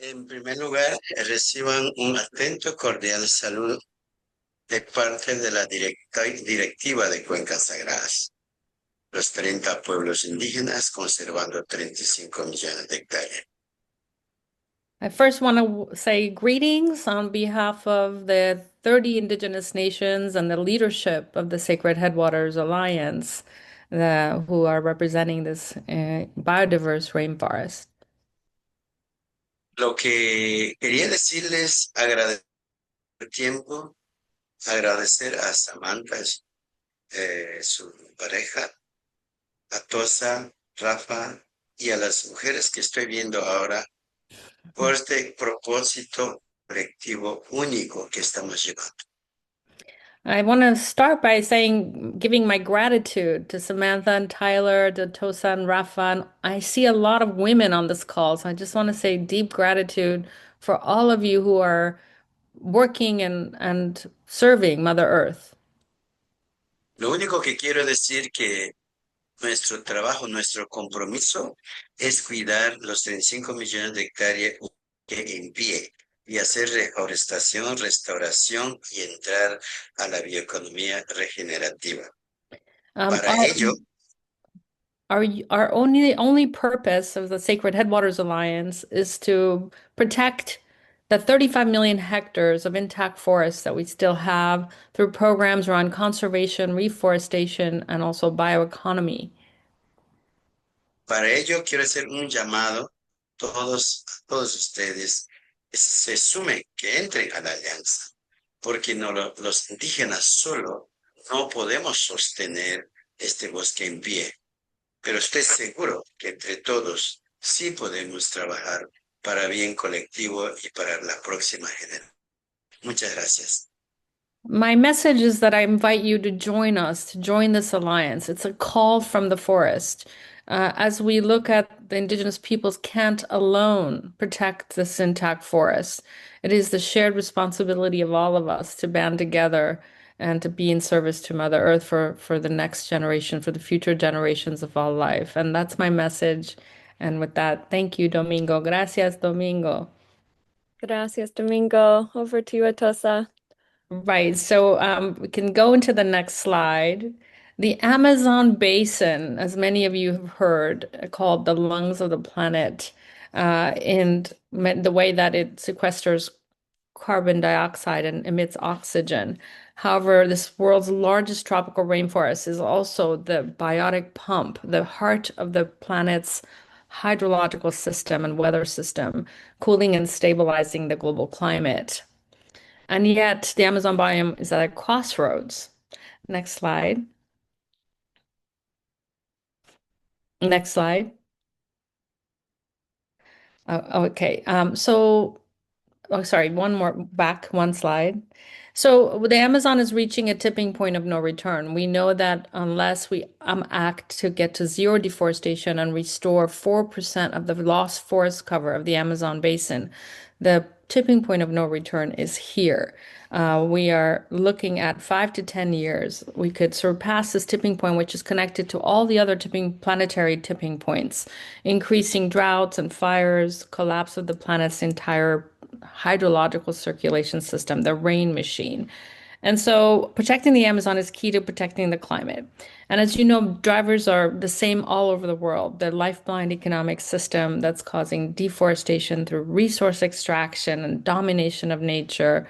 En primer lugar, reciban un atento, cordial saludo de parte de la directiva de Cuencas Sagradas, los 30 pueblos indígenas conservando 35 millones de hectáreas. I first want to say greetings on behalf of the 30 indigenous nations and the leadership of the Sacred Headwaters Alliance, who are representing this biodiverse rainforest. Lo que quería decirles, agradecer el tiempo, agradecer a Samantha, su pareja, a Tosa, Rafa y a las mujeres que estoy viendo ahora por este propósito colectivo único que estamos llevando. I want to start by giving my gratitude to Samantha and Tyler, to Tosa and Rafa. And I see a lot of women on this call, so I just want to say deep gratitude for all of you who are working and serving Mother Earth. Lo único que quiero decir que nuestro trabajo, nuestro compromiso es cuidar los 35 millones de hectáreas que en pie y hacer reforestación, restauración y entrar a la bioeconomía regenerativa. Um, Para our ello, our only purpose of the Sacred Headwaters Alliance is to protect the 35 million hectares of intact forests that we still have through programs around conservation, reforestation, and also bioeconomy. para ello quiero hacer un llamado a todos ustedes que se sumen, que entren a la alianza, porque los indígenas solo no podemos sostener este bosque en pie. Pero estoy seguro que entre todos sí podemos trabajar para bien colectivo y para la próxima generación. Muchas gracias. My message is that I invite you to join us, to join this alliance. It's a call from the forest. As we look at the indigenous peoples can't alone protect this intact forest. It is the shared responsibility of all of us to band together and to be in service to Mother Earth for the next generation, for the future generations of all life. And that's my message. And with that, thank you, Domingo. Gracias, Domingo. Gracias, Domingo. Over to you, Atosa. Right. So we can go into the next slide. The Amazon basin, as many of you have heard, called the lungs of the planet, and the way that it sequesters carbon dioxide and emits oxygen. However, this world's largest tropical rainforest is also the biotic pump, the heart of the planet's hydrological system and weather system, cooling and stabilizing the global climate. And yet, the Amazon biome is at a crossroads. Next slide. Next slide. Okay. Oh, sorry, one slide. So the Amazon is reaching a tipping point of no return. We know that unless we act to get to zero deforestation and restore 4% of the lost forest cover of the Amazon basin, the tipping point of no return is here. We are looking at 5 to 10 years. We could surpass this tipping point, which is connected to all the other planetary tipping points, increasing droughts and fires, collapse of the planet's entire hydrological circulation system, the rain machine. And so protecting the Amazon is key to protecting the climate. And as you know, drivers are the same all over the world. The life-blind economic system that's causing deforestation through resource extraction and domination of nature.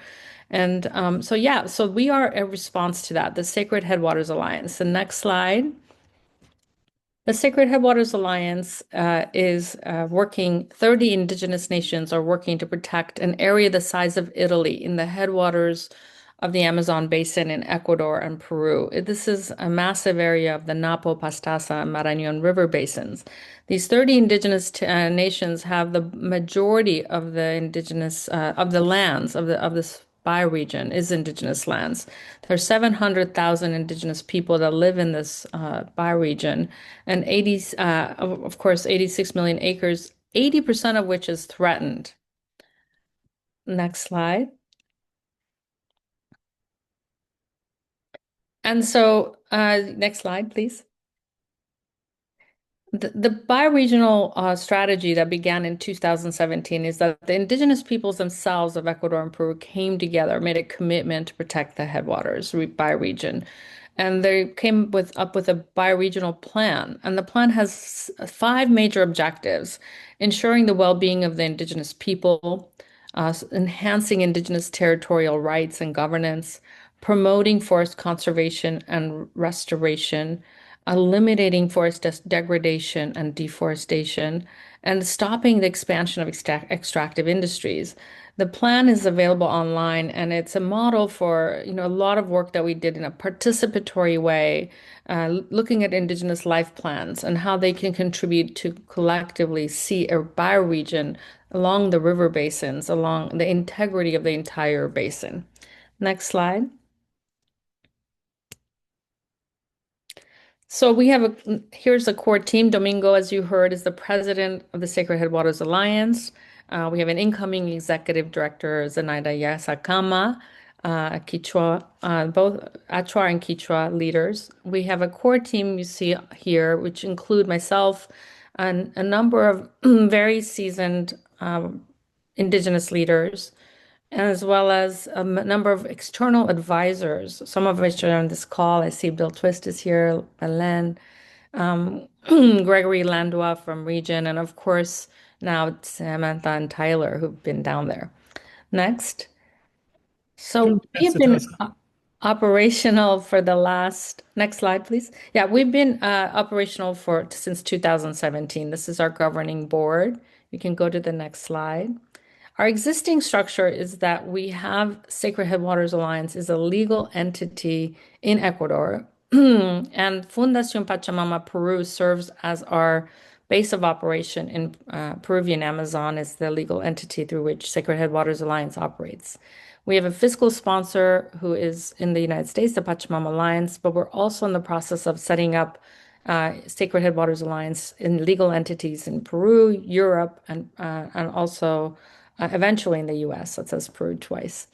And so we are a response to that, the Sacred Headwaters Alliance. The next slide. The Sacred Headwaters Alliance is working, 30 indigenous nations are working to protect an area the size of Italy in the headwaters of the Amazon basin in Ecuador and Peru. This is a massive area of the Napo, Pastaza, and Marañón River basins. These 30 indigenous nations have the majority of the indigenous of the lands of this bioregion is indigenous lands. There are 700,000 indigenous people that live in this bioregion, and of course, 86 million acres, 80% of which is threatened. Next slide. And so, next slide, please. The bioregional strategy that began in 2017 is that the indigenous peoples themselves of Ecuador and Peru came together, made a commitment to protect the headwaters bioregion. And they came up with a bioregional plan. And the plan has five major objectives: ensuring the well-being of the indigenous people, enhancing indigenous territorial rights and governance, promoting forest conservation and restoration, eliminating forest degradation and deforestation, and stopping the expansion of extractive industries. The plan is available online, and it's a model for, a lot of work that we did in a participatory way, looking at indigenous life plans and how they can contribute to collectively see a bioregion along the river basins, along the integrity of the entire basin. Next slide. So here's a core team. Domingo, as you heard, is the president of the Sacred Headwaters Alliance. We have an incoming executive director, Zenaida Yasakama, Quechua, both Achua and Quechua leaders. We have a core team you see here, which include myself and a number of very seasoned indigenous leaders, as well as a number of external advisors, some of which are on this call. I see Bill Twist is here, Belen, Gregory Landua from Region, and of course, now Samantha and Tyler, who've been down there. Next. So we have been operational for the next slide, please. Yeah, we've been operational since 2017. This is our governing board. You can go to the next slide. Our existing structure is that we have Sacred Headwaters Alliance is a legal entity in Ecuador, and Fundación Pachamama Peru serves as our base of operation in Peruvian Amazon, is the legal entity through which Sacred Headwaters Alliance operates. We have a fiscal sponsor who is in the United States, the Pachamama Alliance, but we're also in the process of setting up Sacred Headwaters Alliance in legal entities in Peru, Europe, and also eventually in the US. So it says Peru twice.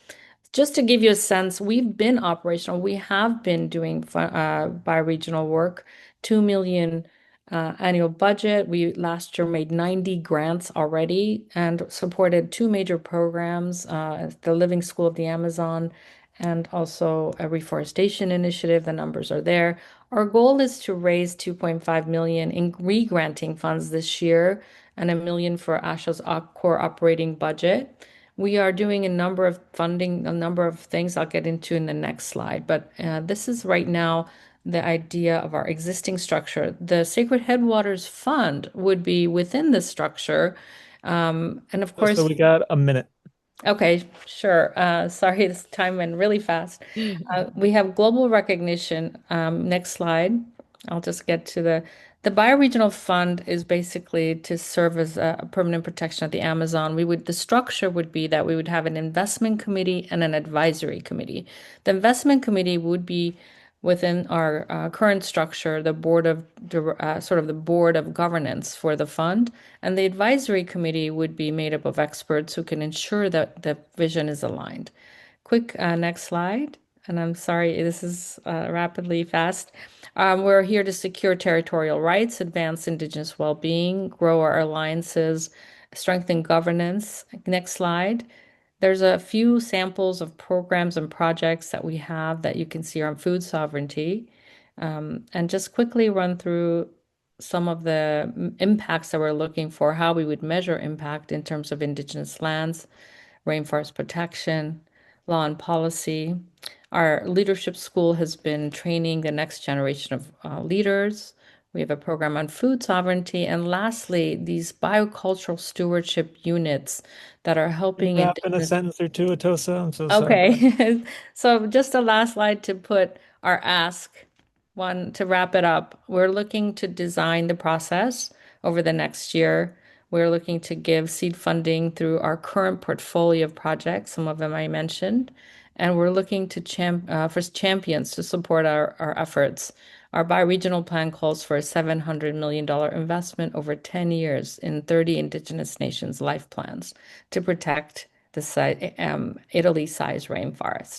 Just to give you a sense, we've been operational. We have been doing bioregional work, 2 million annual budget. We last year made 90 grants already and supported two major programs, the Living School of the Amazon and also a reforestation initiative. The numbers are there. Our goal is to raise 2.5 million in re-granting funds this year and 1 million for ASHA's core operating budget. We are doing a number of things I'll get into in the next slide, but this is right now the idea of our existing structure. The Sacred Headwaters Fund would be within this structure. And of course, So we got a minute. okay, sure. Sorry, this time went really fast. We have global recognition. Next slide. I'll just get to the bioregional fund is basically to serve as a permanent protection of the Amazon. The structure would be that we would have an investment committee and an advisory committee. The investment committee would be within our current structure, the sort of the board of governance for the fund, and the advisory committee would be made up of experts who can ensure that the vision is aligned. Quick next slide. And I'm sorry, this is rapidly fast. We're here to secure territorial rights, advance indigenous well-being, grow our alliances, strengthen governance. Next slide. There's a few samples of programs and projects that we have that you can see on food sovereignty. And just quickly run through some of the impacts that we're looking for, how we would measure impact in terms of indigenous lands, rainforest protection, law and policy. Our leadership school has been training the next generation of leaders. We have a program on food sovereignty. And lastly, these biocultural stewardship units that are helping Wrap in a sentence or two, Atosa. I'm so sorry. Okay. So just a last slide to put our ask one to wrap it up. We're looking to design the process over the next year. We're looking to give seed funding through our current portfolio of projects, some of them I mentioned, and we're looking to for champions to support our efforts. Our bioregional plan calls for a $700 million investment over 10 years in 30 indigenous nations' life plans to protect the Italy-sized rainforest.